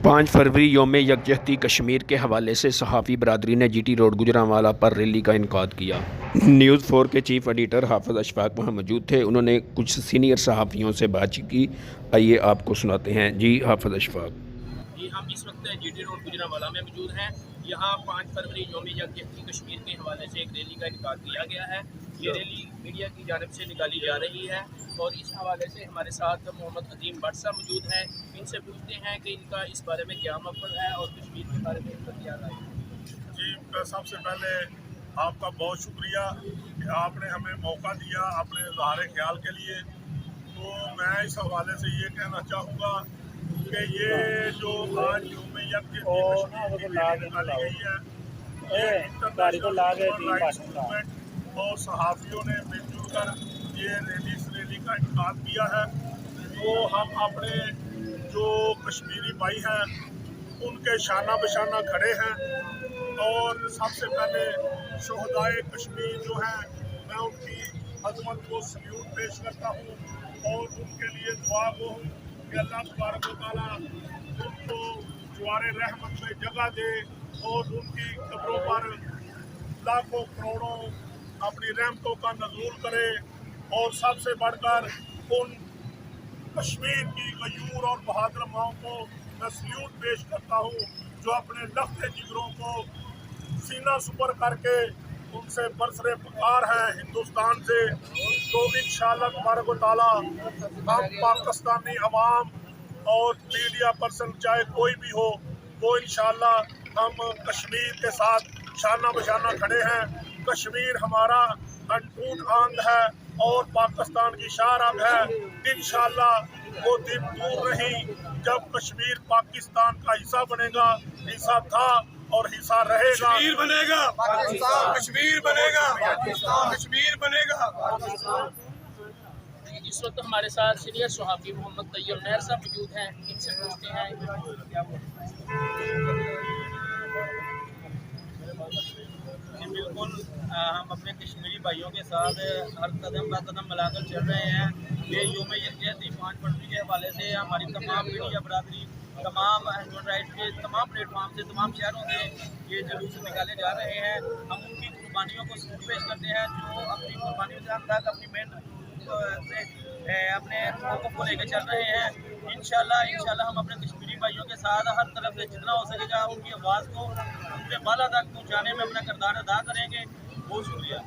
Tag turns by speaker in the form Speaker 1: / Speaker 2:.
Speaker 1: 5 फरवरी यौम यकजहती कश्मीर के हवाले से सहाफ़ी बरदरी ने GT रोड गुजरांवाला पर रैली का इनेकाद किया। न्यूज़ 4 के चीफ एडिटर हाफिज़ अशफाक वहाँ मौजूद थे। उन्होंने कुछ सीनियर सहाफ़ियों से बातचीत की। आइए आपको सुनाते हैं। जी हाफिज़ अशफाक।
Speaker 2: जी, हम इस वक्त GT रोड गुजरांवाला में मौजूद हैं। यहाँ 5 फरवरी यौम यकजहती कश्मीर के हवाले से एक रैली का इनेकाद किया गया है। ये रैली मीडिया की जानिब से निकाली जा रही है और इस हवाले से हमारे साथ मोहम्मद अजीम भट्ट साहब मौजूद हैं। इनसे पूछते हैं कि इनका इस बारे में क्या मकसद है और कश्मीर के बारे में इनका क्या राय है।
Speaker 3: जी, सबसे पहले आपका बहुत शुक्रिया कि आपने हमें मौका दिया अपने इज़हार ख्याल के लिए। तो मैं इस हवाले से ये कहना चाहूँगा कि ये जो आज यौम यकजहती निकाली गई है, ये इंटरनेशनल ह्यूमन राइट्स मूवमेंट और सहाफ़ियों ने मिलजुल कर ये रैली का इनेकाद किया है। तो हम अपने जो कश्मीरी भाई हैं उनके शाना बशाना खड़े हैं और सबसे पहले शोहदाए कश्मीर जो हैं मैं उनकी अज़मत को सल्यूट पेश करता हूँ और उनके लिए दुआ गो हूँ कि अल्लाह तबारक व तआला उनको जवारे रहमत में जगह दे और उनकी कब्रों पर लाखों करोड़ों अपनी रहमतों का नज़ूल करे। और सबसे बढ़कर उन कश्मीर की गयूर और बहादुर माओं को मैं सल्यूट पेश करता हूँ जो अपने लफ्ज़ जिगरों को सीना सुपर करके उनसे बरसरे पुकार हैं हिंदुस्तान से। तो इंशाअल्लाह तबारक व तआला हम पाकिस्तानी अवाम और मीडिया पर्सन चाहे कोई भी हो वो इंशाअल्लाह हम कश्मीर के साथ शाना बशाना खड़े हैं। कश्मीर हमारा अनटूट अंग है और पाकिस्तान की शाहरग है। इंशाअल्लाह वो दिन दूर नहीं जब कश्मीर पाकिस्तान का हिस्सा बनेगा, हिस्सा था और हिस्सा रहेगा। कश्मीर बनेगा, कश्मीर बनेगा, कश्मीर बनेगा।
Speaker 2: इस वक्त हमारे साथ सीनियर सहाफ़ी मोहम्मद तैयब नहर साहब मौजूद हैं। इनसे पूछते हैं क्या
Speaker 4: जी बिल्कुल, हम अपने कश्मीरी भाइयों के साथ हर कदम ब कदम मिलाकर चल रहे हैं। ये यौम यकजहती 5 फरवरी के हवाले से हमारी तमाम मीडिया बरादरी, तमाम ह्यूमन राइट्स के तमाम प्लेटफॉर्म से, तमाम शहरों से ये जुलूस निकाले जा रहे हैं। हम उनकी कुर्बानियों को सल्यूट पेश करते हैं जो अपनी कुर्बानियों से हम तक अपनी मेहनत से अपने लोगों को लेकर चल रहे हैं। इंशाल्लाह हम अपने कश्मीरी भाइयों के साथ हर तरफ से जितना हो सकेगा उनकी आवाज़ को उनके बाला तक पहुँचाने में अपना किरदार अदा करेंगे। बहुत शुक्रिया।